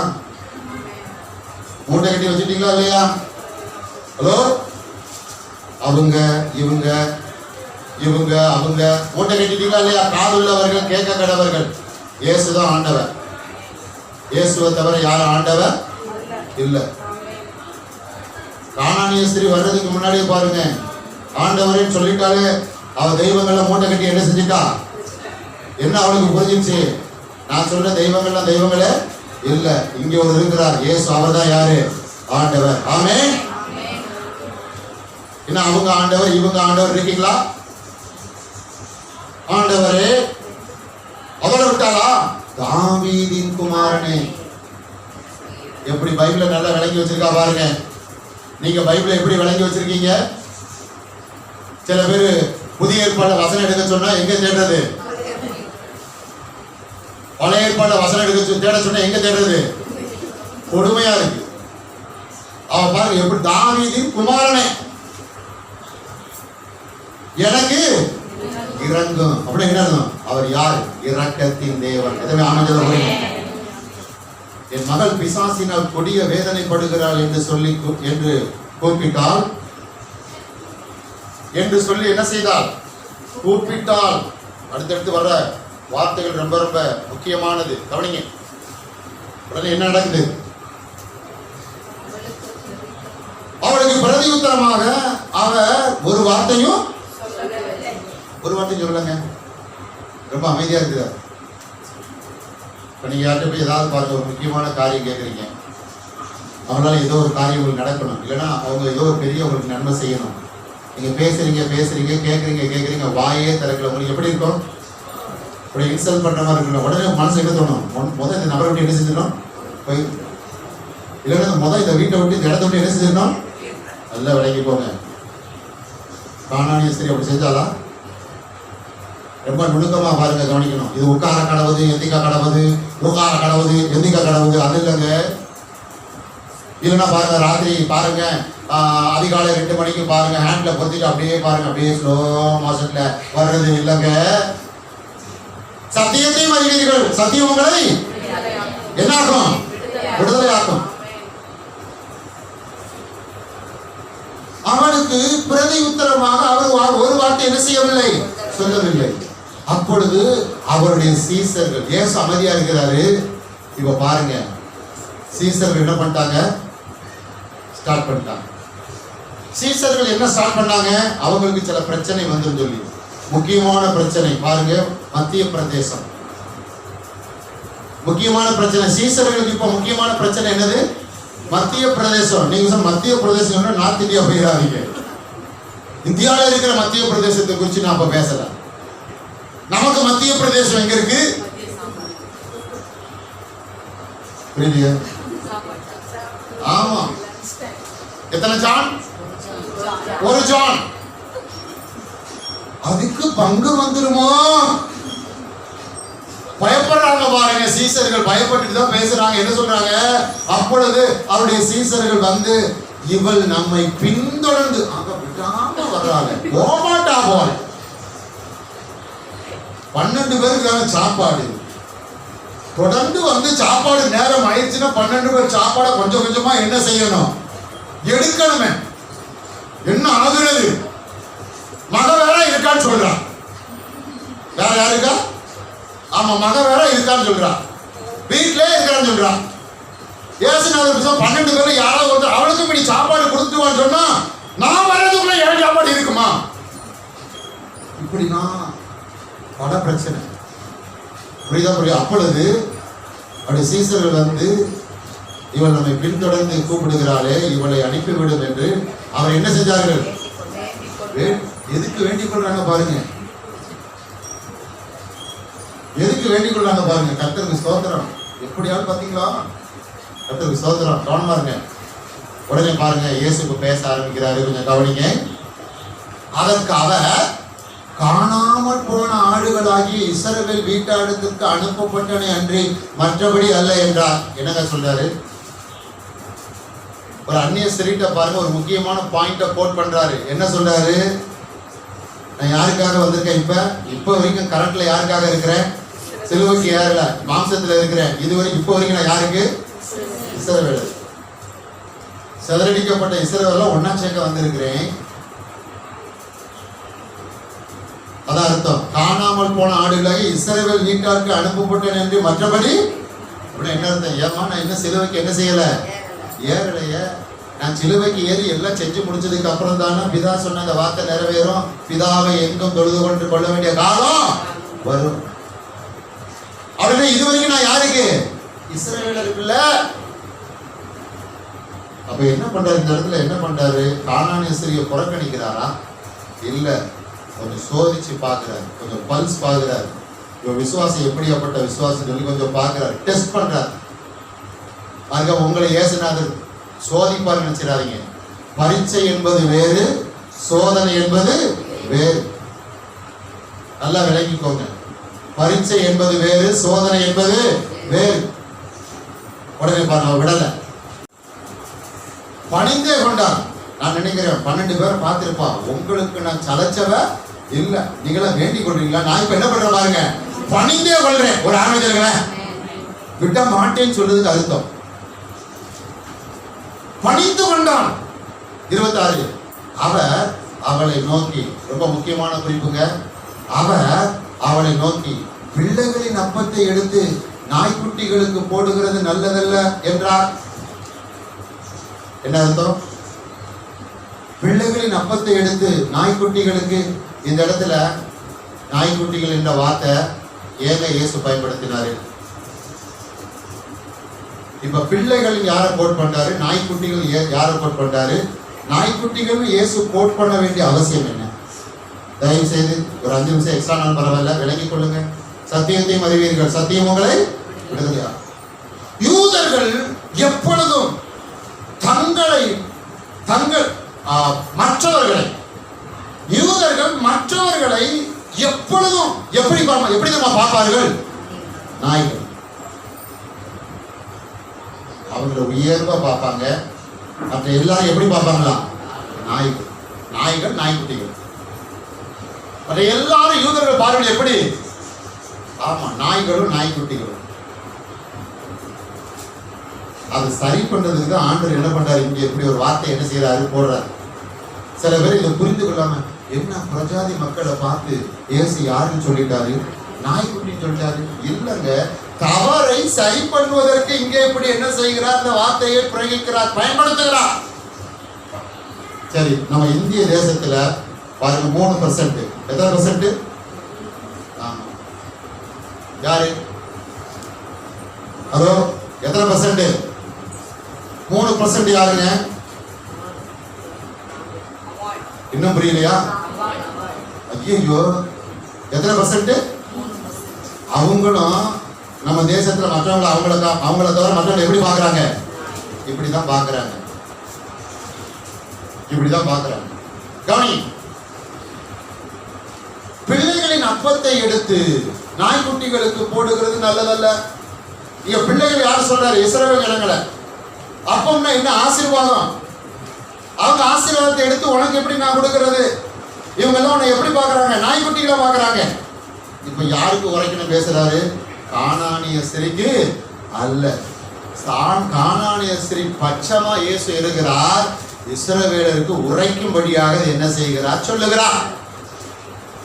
மூட்டை கட்டி வச்சுட்டீங்களா இல்லையா? ஹலோ, அவங்க இவங்க இவங்க அவங்க மூட்டை கட்டிட்டீங்களா இல்லையா? காதுள்ளவர்கள் கேட்க கடவர்கள். இயேசுதான் ஆண்டவர். இயேசுவை தவிர யாரும் ஆண்டவர் இல்ல. கானானிய ஸ்திரீ வர்றதுக்கு முன்னாடியே பாருங்க, ஆண்டவரேன்னு சொல்லிட்டாலே அவ தெய்வங்களை மூட்டை கட்டி என்ன செஞ்சுட்டா? என்ன அவளுக்கு புரிஞ்சிச்சு? நான் சொல்ற தெய்வங்கள்லாம் தெய்வங்களே இல்ல, இங்க ஒரு இருக்கிறார் இயேசு, அவர் தான் யாரு? ஆண்டவர். ஆமென். என்ன அவங்க ஆண்டவர் இவங்க ஆண்டவர் இருக்கீங்களா? ஆண்டவரே அவளை விட்டாளா? தாவீதின் குமாரனே. எப்படி பைபிள நல்லா விளங்கி வச்சிருக்கா பாருங்க. நீங்க பைபிள எப்படி விளங்கி வச்சிருக்கீங்க? சில பேரு புதிய ஏற்பாடு வசனம் எடுக்க சொன்னா எங்க தேடுறது? பழைய ஏற்பாடு வசனம் எடுக்க தேட சொன்னா எங்க தேடுறது? கொடுமையா இருக்கு. அவ பாருங்க எப்படி, தாவீதின் குமாரனே எனக்கு இறங்கும். அப்படி என்ன அர்த்தம்? அவர் யார்? இரக்கத்தின் தேவன். எதுவுமே அமைஞ்சது. என் மகள் பிசாசினால் கொடிய வேதனைப்படுகிறாள் என்று சொல்லி என்று கூப்பிட்டால், என்று சொல்லி என்ன செய்தால்? கூப்பிட்டால். அடுத்தடுத்து வர்ற வார்த்தைகள் ரொம்ப ரொம்ப முக்கியமானது, கவனிங்க. உடனே என்ன நடக்குது? அவளுக்கு பிரதி உத்தரமாக அவர் ஒரு வார்த்தையும் சொல்லலங்க. ரொம்ப அமைதியா இருக்குது. இப்ப நீங்க யார்கிட்ட போய் ஏதாவது பாருங்க, ஒரு முக்கியமான காரியம் கேட்குறீங்க, அவங்களால ஏதோ ஒரு காரியம் உங்களுக்கு நடக்கணும், இல்லைன்னா அவங்க ஏதோ ஒரு பெரிய உங்களுக்கு நன்மை செய்யணும். நீங்க பேசுறீங்க கேட்குறீங்க, வாயே திறக்கல. உங்களுக்கு எப்படி இருக்கும்? இப்படி இன்சல்ட் பண்ற மாதிரி இருக்கணும். உடனே மனசு என்ன தோணும்? முதல் இந்த நபரை விட்டு என்ன செஞ்சிடணும்? போய், இல்லைன்னா முதல் இந்த வீட்டை விட்டு இந்த இடத்த விட்டு என்ன செஞ்சிடணும்? நல்லா விளங்கி போங்க. கானானிய ஸ்திரீ அப்படி செஞ்சாலா? ரொம்ப நுணுக்கமா பாருங்க, கவனிக்கணும். இது உட்கார கடவுது, எந்திக்கா கடவுது, உட்கார கடவுது, எந்திக்கா கடவுது, அது இல்லைங்க. இல்லைன்னா பாருங்க, ராத்திரி பாருங்க, அதிகாலை 2 மணிக்கு பாருங்க, ஹேண்ட்ல பொத்திட்டு அப்படியே பாருங்க, அப்படியே ஸ்லோ மோஷன்ல வர்றது இல்லைங்க. சத்தியத்தையும் அறிவீர்கள், சத்தியம் உங்களை என்னாகும்? விடுதலை ஆக்கும். அவனுக்கு பிரதி உத்தரமாக அவர் ஒரு வார்த்தை என்ன செய்யவில்லை? சொல்லவில்லை. அப்பொழுது அவருடைய சீசர்கள், இயேசு அமைதியா இருக்கிறாரு. இப்ப பாருங்க, சீசர்கள் என்ன பண்ணிட்டாங்க? ஸ்டார்ட் பண்ணிட்டாங்க. சீசர்கள் என்ன ஸ்டார்ட் பண்ணாங்க? அவங்களுக்கு சில பிரச்சனை வந்து சொல்லி, முக்கியமான பிரச்சனை பாருங்க. மத்திய பிரதேசம் முக்கியமான பிரச்சனை. சீசர்களுக்கு இப்ப முக்கியமான பிரச்சனை என்னது? மத்திய பிரதேசம். நீங்க மத்திய பிரதேசம் நார்த் இந்தியா போயிடாதீங்க. இந்தியாவில் இருக்கிற மத்திய பிரதேசத்தை குறித்து நான் இப்ப பேசல. நமக்கு மத்திய பிரதேசம் எங்க இருக்கு? புரியலையா? ஆமா. எத்தனை ஜான்? ஒரு ஜான். அதுக்கு பங்கு வந்துருமோ? பயப்படுறாங்க பாருங்க. சீசர்கள் பயப்பட்டுட்டு தான் பேசுறாங்க. என்ன சொல்றாங்க? அப்பொழுது அவருடைய சீசர்கள் வந்து, இவள் நம்மை பின்தொடர்ந்து அங்க விடாம வர்றாங்க, போமாட்டா போல. 12 பேருக்கு சாப்பாடு தொடர்ந்து வந்து, சாப்பாடு நேரம் ஆயிடுச்சுன்னா 12 பேர் சாப்பாடை கொஞ்சம் கொஞ்சமா என்ன செய்யணும்? எடுக்கணுமே. என்ன ஆகுறது? மக வேற இருக்கான்னு சொல்றான். வேற யாருக்கா? ஆமா, மக வேற இருக்கான்னு சொல்றான். வீட்டிலே இருக்கான்னு சொல்றான். ஏசுநாதர் 12 பேர்ல யாராவது ஒருத்தர் அவளுக்கு இப்படி சாப்பாடு கொடுத்துவான்னு சொன்னா, நான் வர்றதுக்குள்ள 7 சாப்பாடு இருக்குமா? இப்படிதான் பல பிரச்சனை. புரியுதா? அப்பொழுது அப்படி சீசர்கள் வந்து இவள் நம்மை பின்தொடர்ந்து கூப்பிடுகிறாளே, இவளை அனுப்பிவிடும் என்று அவர் என்ன செஞ்சார்கள்? எதுக்கு வேண்டிக் கொள்றாங்க பாருங்க, எதுக்கு வேண்டிக் கொள்றாங்க பாருங்க. கர்த்தருக்கு ஸ்தோத்திரம். எப்படியாவது பாத்தீங்களா? கர்த்தருக்கு ஸ்தோத்திரம். கவனமா இருங்க. உடனே பாருங்க, இயேசுக்கு பேச ஆரம்பிக்கிறாரு. கொஞ்சம் கவனிங்க. அதற்கு அவர், காணாமல் போன ஆடுகளாகி இஸ்ரவேல் வீட்டாளத்திற்கு அனுப்பப்பட்டனை அன்றி மற்றபடி அல்ல என்றார். என்னங்க சொல்றாரு? ஒரு அந்நிய ஸ்திரீட்ட பாருங்க, ஒரு முக்கியமான பாயிண்ட கோட் பண்றாரு. என்ன சொல்றாரு? நான் யாருக்காக வந்திருக்கேன்? இப்ப வரைக்கும் கரண்ட்ல யாருக்காக இருக்கிறேன்? சிலுவைக்கு ஏறல, மாம்சத்துல இருக்கிறேன். இதுவரைக்கும் இப்ப வரைக்கும் நான் யாருக்கு? இஸ்ரவேல். சிதறடிக்கப்பட்ட இஸ்ரவேல ஒன்னா சேர்க்க வந்திருக்கிறேன். அதான் அர்த்தம். காணாமல் போன ஆடுகளாகி இஸ்ரவேல் வீட்டாருக்கு அனுப்பப்பட்டேன் என்று மற்றபடி என்ன அர்த்தம்? ஏமா நான் இன்னும் சிலுவைக்கு என்ன செய்யல? ஏறலைய. நான் சிலுவைக்கு ஏறி எல்லாம் செஞ்சு முடிச்சதுக்கு அப்புறம் தானே பிதா சொன்ன அந்த வார்த்தை நிறைவேறும். பிதாவை எங்கும் தொழுது கொண்டு கொள்ள வேண்டிய காலம் வரும். அவருடைய இதுவரைக்கும் நான் யாருக்கு? இஸ்ரவேலருக்குல்ல. அப்ப என்ன பண்றாரு? இந்த இடத்துல என்ன பண்றாரு? கானானிய ஸ்திரியை புறக்கணிக்கிறாரா? இல்ல, கொஞ்சம் சோதிச்சு பார்க்கிறாரு, கொஞ்சம் பல்ஸ் பார்க்கிறாரு. இவன் விசுவாசம் எப்படியாப்பட்ட விசுவாசம் சொல்லி கொஞ்சம் பார்க்கிறாரு, டெஸ்ட் பண்றாரு. அதுக்கு உங்களை ஏசுநாதர் சோதிப்பார் நினைச்சிடாதீங்க. பரீட்சை என்பது வேறு, சோதனை என்பது வேறு. நல்லா விளங்கிக்கோங்க. பரீட்சை என்பது வேறு, சோதனை என்பது வேறு. உடனே பாருங்க, விடல, பணிந்தே கொண்டார். நான் நினைக்கிறேன் 12 பேரை பார்த்திருப்பா. உங்களுக்கு நான் சலைச்சவ இல்ல, நீங்களா வேண்டிக் கொள்றீங்களா? நான் இப்ப என்ன பண்றேன் பாருங்க, பணிந்தே கொள்றேன். ஒரு ஆரம்பிச்சிருக்கிறேன், விட மாட்டேன்னு சொல்றதுக்கு அர்த்தம் பணிந்து கொண்டான். 26. அவர் அவளை நோக்கி, ரொம்ப முக்கியமான குறிப்புங்க, அவர் அவளை நோக்கி, பிள்ளைகளின் அப்பத்தை எடுத்து நாய்க்குட்டிகளுக்கு போடுகிறது நல்லதல்ல என்றார். என்ன அர்த்தம்? பிள்ளைகளின் அப்பத்தை எடுத்து நாய்க்குட்டிகளுக்கு. இந்த இடத்துல நாய்க்குட்டிகள் என்ற வார்த்தை ஏங்க இயேசு பயன்படுத்தினாரு? இப்ப பிள்ளைகள் யாரை கோட் பண்றாரு? நாய்க்குட்டிகள் யாரை கோட் பண்றாரு? நாய்க்குட்டிகள் இயேசு கோட் பண்ண வேண்டிய அவசியம் என்ன? தயவு செய்து ஒரு 5 நிமிஷம் எக்ஸ்ட்ரா நாள் பரவாயில்ல, விளங்கிக் கொள்ளுங்க. சத்தியத்தையும் அறிவீர்கள், சத்தியம் உங்களை விடுதலையா. யூதர்கள் எப்பொழுதும் மற்றவர்களை எப்பொழுதும் எப்படி பார்ப்பார்கள்? நாய்கள். அவங்களை உயர்வா பார்ப்பாங்க. மற்ற எல்லாரும் எப்படி பார்ப்பாங்களா? நாய்கள், நாய்க்குட்டிகள். மற்ற எல்லாரும் யூதர்கள் பார்வையில் எப்படி? ஆமா, நாய்களும் நாய்க்குட்டிகளும். அது சரி பண்றதுக்கு தான் ஆண்டவர் என்ன பண்றாரு? இங்க எப்படி ஒரு வார்த்தை என்ன செய்யறாரு? போடுறாரு. சில பேர் இதை புரிந்து கொள்ளாம, என்ன பிரஜாதி மக்களை பார்த்து இயேசு யாருன்னு சொல்லிட்டாரு? நாய்க்குட்டின்னு சொல்லிட்டாரு. இல்லங்க, தவறை சரி பண்ணுவதற்கு இங்கே இப்படி என்ன செய்கிறார்? இந்த வார்த்தையை பிரயோகிக்கிறார், பயன்படுத்துகிறார். சரி, நம்ம இந்திய தேசத்துல பாருங்க 3%. எத்தனை பர்சன்ட்? யாரு? அதோ எத்தனை பர்சன்ட்? 3% யாருங்க? இன்னும் புரியலையா? ஐயோ, எத்தனை பர்சன்ட்? அவங்களும் நம்ம தேசத்துல மற்றவங்களை அவங்கள தவிர மற்றவங்களை எப்படி பாக்குறாங்க? இப்படிதான் பாக்குறாங்க, இப்படிதான் பாக்குறாங்க. கவனி, பிள்ளைகளின் அப்பத்தை எடுத்து நாய்க்குட்டிகளுக்கு போடுகிறது நல்லதல்ல. இங்க பிள்ளைகள் யார் சொல்றாரு? இஸ்ரவேல் ஜனங்களை. அப்பம்னா என்ன? ஆசீர்வாதம். அவங்க ஆசீர்வாதத்தை எடுத்து உனக்கு எப்படி நான் கொடுக்கிறது? இவங்க எல்லாம் உன்னை எப்படி பாக்குறாங்க? நாய்க்குட்டிகளை பாக்குறாங்க. இப்ப யாருக்கு உரைக்கணும் பேசுறாரு? கானானிய ஸ்திரீக்கு அல்ல. கானானிய ஸ்திரீ பட்சமா இயேசு இருக்கிறார். இஸ்ரவேலருக்கு உரைக்கும்படியாக என்ன செய்கிறார்? சொல்லுகிறார்.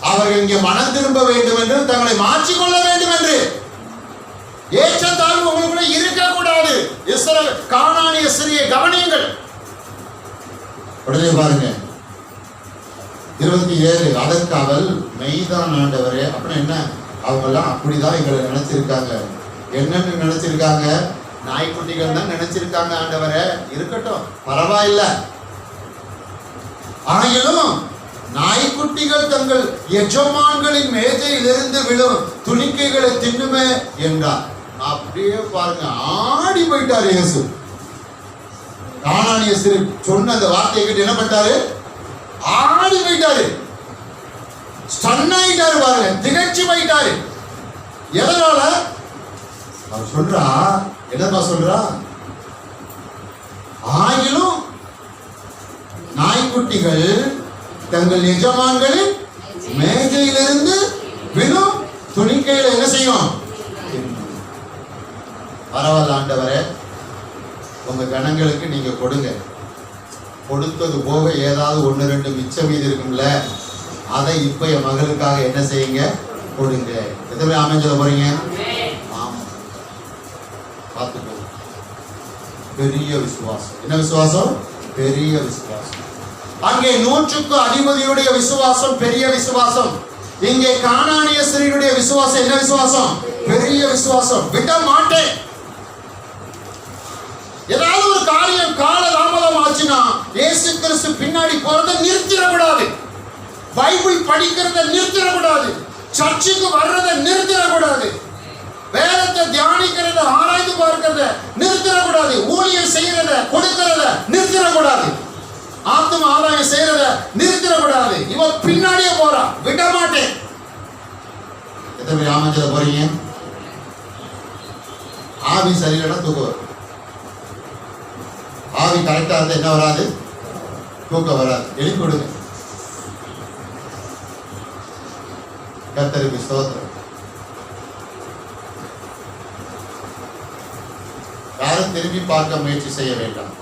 அவர்கள் இங்கே மனம் திரும்ப வேண்டும் என்று, தங்களை மாற்றிக்கொள்ள வேண்டும் என்று. ஏற்றத்தாழ்வு உங்களுக்குள்ள இருக்கக்கூடாது. இஸ்ரவேல் கானானிய ஸ்திரீயை கவனியுங்கள். உடனே பாருங்க, 27 அதற்கு அவள் மெய்தான் ஆண்டவரே. அப்படின்னா என்ன? அவங்கெல்லாம் அப்படிதான் எங்களை நினைச்சிருக்காங்க. என்னன்னு நினைச்சிருக்காங்க? நாய்க்குட்டிகள் தான் நினைச்சிருக்காங்க ஆண்டவரே. இருக்கட்டும், பரவாயில்ல. ஆயினும் நாய்க்குட்டிகள் தங்கள் எஜமான்களின் மேஜையிலிருந்து விழும் துணிக்கைகளை தின்னுமே என்றார். அப்படியே பாருங்க, ஆடி போயிட்டாரு இயேசு. கானானிய ஸ்திரீ சொன்ன அந்த வார்த்தையை கேட்டு என்ன பண்ணிட்டாரு? ஆடி போயிட்டாரு, ஸ்டன் ஆயிட்டாரு. பாருங்க, திகழ்ச்சி போயிட்டாரு. எதனால? அவர் சொல்றா, என்னமா சொல்றா? ஆயினும் நாய்க்குட்டிகள் தங்கள் எஜமான்களின் மேஜையிலிருந்து விழும் துணிக்கையில என்ன செய்யும்? பரவாயில்ல ஆண்டவரே, உங்க கணங்களுக்கு நீங்க கொடுங்க. கொடுத்தது போக ஏதாவது 1-2 மிச்சம் மீதி இருக்கும்ல, அதை இப்ப என் மகளுக்காக என்ன செய்யுங்க? கொடுங்க. எத்தனை அமைஞ்சத போறீங்க? ஆமா, பார்த்துக்கோ. பெரிய விசுவாசம். என்ன விசுவாசம்? பெரிய விசுவாசம். அங்கே 100க்கு அதிபதியுடைய விசுவாசம் பெரிய விசுவாசம். இங்கே கானானிய ஸ்திரீயுடைய விசுவாசம் என்ன விசுவாசம்? பெரிய விசுவாசம். விட மாட்டேன். ஏதாவது ஒரு காரியம் கால தாமதம் ஆச்சுன்னா இயேசு கிறிஸ்து பின்னாடி போறதை நிறுத்திடக்கூடாது. பைபிள் படிக்கிறத நிறுத்திடக்கூடாது. சர்ச்சுக்கு வர்றதை நிறுத்திடக்கூடாது. வேதத்தை தியானிக்கிறத, ஆராய்ந்து பார்க்கிறத நிறுத்திடக்கூடாது. ஊழியம் செய்யறத, கொடுக்கிறத நிறுத்திடக்கூடாது. ஆத்ம ஆதாயம் செய்யறத நிறுத்திடக்கூடாது. இவன் பின்னாடியே போறான். விட மாட்டேன். எத்தனை பேர் ஆமஞ்சத போறீங்க? ஆவி சரியில்லைன்னா தூக்கம் வரும். ஆவி கரெக்டா இருந்தா என்ன வராது? தூக்கம் வராது. எழுப்பி விடுங்க. கர்த்தருக்கு ஸ்தோத்திரம். யாரும் திரும்பி பார்க்க முயற்சி செய்ய வேண்டாம்.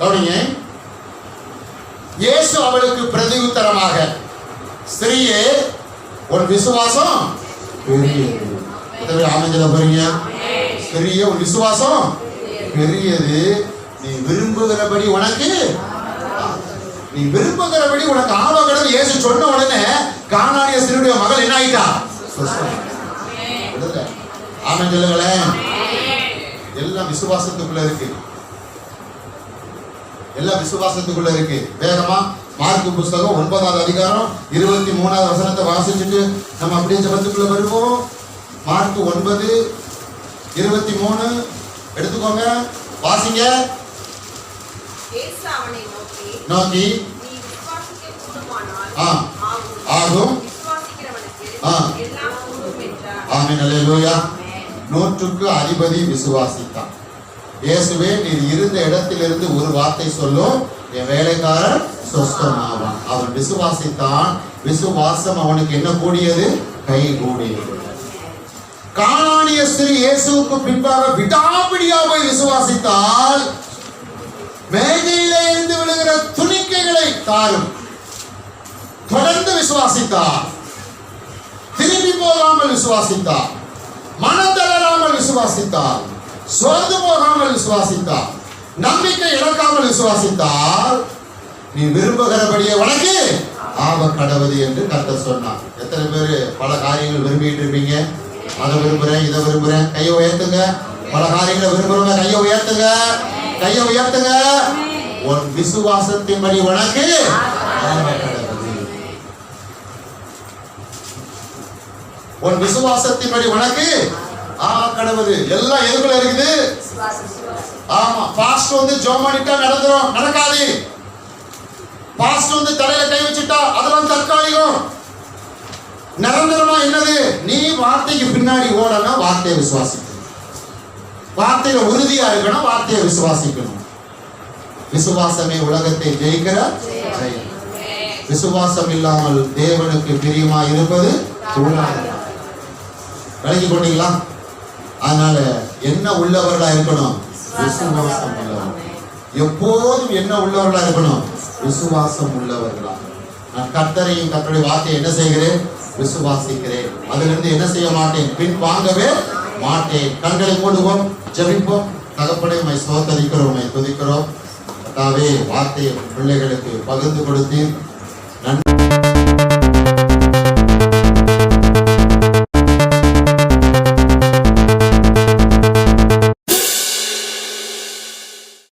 கவனிங்க. இயேசு அவளுக்கு பிரதியுத்தரமாக, ஸ்திரீயே, உன் விசுவாசம் பெரியது. அமைஞ்சத போறீங்க? ஸ்திரீயே, உன் விசுவாசம் பெரியது. நீ விரும்புகிறபடி உனக்கு ஆவாகணும். இயேசு சொன்ன உடனே கானானிய ஸ்திரீயுடைய மகள் என்ன ஆயிட்டா? ஆமென் சொல்லுங்களேன். எல்லாம் விசுவாசத்துக்குள்ள இருக்கு. எல்லாம் விசுவாசத்துக்குள்ள இருக்கு. வேகமா மார்க்கு புஸ்தகம் 9வது அதிகாரம் 23வது வசனத்தை வாசிச்சுட்டு நம்ம அப்படியே ஜெபத்துக்குள்ள வருவோம். மார்க்கு 9:23 எடுத்துக்கோங்க, வாசிங்க. இயேசு அவனை நீ நோக்கி விசுவாசிக்க கூடுமானால் ஆகும், விசுவாசிக்கிறவனுக்கு எல்லாம் கூடும் என்றார். ஆமென். அல்லேலூயா. 100க்கு அதிபதி விசுவாசித்தான். இயேசுவே, நீர் இருந்த இடத்திலிருந்து ஒரு வார்த்தை சொல்லும், என் வேலைக்காரன் சொஸ்தமாவான். அவன் விசுவாசித்தான். விசுவாசம் அவனுக்கு என்ன கூடியது? கை கூடியது. கானானிய ஸ்திரீ இயேசுவுக்கு பின்பாக விடாபிடியாக விசுவாசித்தால் மேஜையிலே இருந்து விழுகிற துணிக்கைகளை தாரும். தொடர்ந்து விசுவாசித்தார். திரும்பி போகாமல் விசுவாசித்தார். மனம் தளராமல் விசுவாசித்தார். சோர்ந்து போகாமல் விசுவாசித்தார். நம்பிக்கை இழக்காமல் விசுவாசித்தால் நீ விரும்புகிறபடியே உனக்கு ஆவ கடவுது என்று கர்த்தர் சொன்னார். எத்தனை பேர் பல காரியங்கள் விரும்பிட்டு இருப்பீங்க? அதை விரும்புறேன், இதை விரும்புறேன். கையை உயர்த்துங்க. பல காரியங்களை விரும்புறவங்க கையை உயர்த்துங்க. கையை உயர்த்துங்க. உன் விசுவாசத்தின்படி உனக்கு ஆவ கடவுது. உன் விசுவாசத்தின்படி உனக்கு ஆவ கடவுது. எல்லாம் எதுக்குள்ள இருக்குது? ஆமா. பாஸ்டர் வந்து ஜோமனிட்டா நடந்துரும், நடக்காது. பாஸ்டர் வந்து தலையில கை வச்சுட்டா அதெல்லாம் தற்காலிகம். நிரந்தரமா என்னது? நீ வார்த்தைக்கு பின்னாடி ஓடணும், வார்த்தையை விசுவாசிக்கணும். வார்த்தையில உறுதியா இருக்கணும், வார்த்தையை விசுவாசிக்கணும். விசுவாசமே உலகத்தை ஜெயிக்கிற ஜெயம். விசுவாசம் இல்லாமல் தேவனுக்கு பிரியமா இருப்பது கூடாது. விளங்கி கொண்டீங்களா? அதனால என்ன உள்ளவர்களா இருக்கணும்? விசுவாசம் உள்ளவர். எப்போதும் என்ன உள்ளவர்களா இருக்கணும்? விசுவாசம் உள்ளவர்களா. நான் கர்த்தரையும் கர்த்தருடைய வார்த்தையை என்ன செய்கிறேன்? விசுவாசிக்கிறேன். அதிலிருந்து என்ன செய்ய மாட்டேன்? பின் வாங்கவே மாட்டேன். கண்களை மூடுவோம், ஜெபிப்போம். தகப்பனே, உம்மை ஸ்தோத்தரிக்கிறோம், உம்மை துதிக்கிறோம். கர்த்தாவே வார்த்தையை பிள்ளைகளுக்கு பகிர்ந்து கொடுத்தீர்.